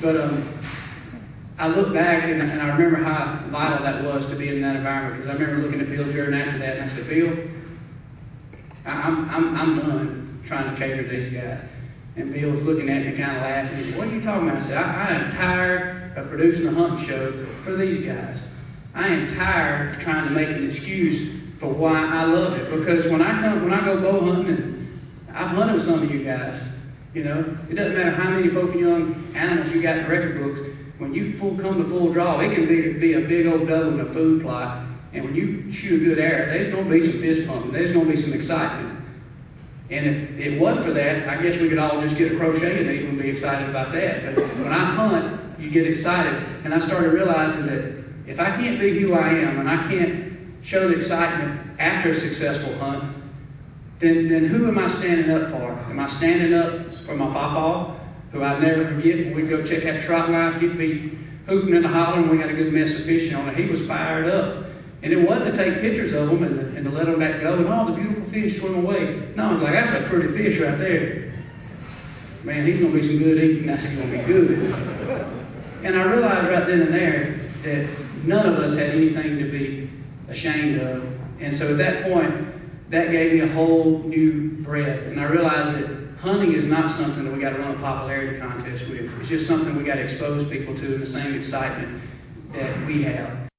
But I look back and I remember how vital that was to be in that environment, because I remember looking at Bill Jordan after that and I said, Bill, I'm done trying to cater to these guys. And Bill was looking at me kind of laughing. He said, what are you talking about? I said, I am tired of producing a hunting show for these guys. I am tired of trying to make an excuse for why I love it. Because when I go bow hunting, and I've hunted with some of you guys, you know, it doesn't matter how many poking young animals you got in the record books. When you come to full draw, it can be a big old doe in a food plot. And when you shoot a good arrow, there's going to be some fist pumping. There's going to be some excitement. And if it wasn't for that, I guess we could all just get a crocheting needle and be excited about that. But when I hunt, you get excited. And I started realizing that if I can't be who I am and I can't show the excitement after a successful hunt, then who am I standing up for? Am I standing up for my pawpaw, who I'd never forget when we'd go check that trot line? He'd be hooping and hollering. We had a good mess of fishing on it. He was fired up. And it wasn't to take pictures of them and to let them back go and all the beautiful fish swim away. No, I was like, that's a pretty fish right there. Man, he's going to be some good eating. That's going to be good. And I realized right then and there that none of us had anything to be ashamed of. And so at that point, that gave me a whole new breath. And I realized that hunting is not something that we got to run a popularity contest with. It's just something we got to expose people to in the same excitement that we have.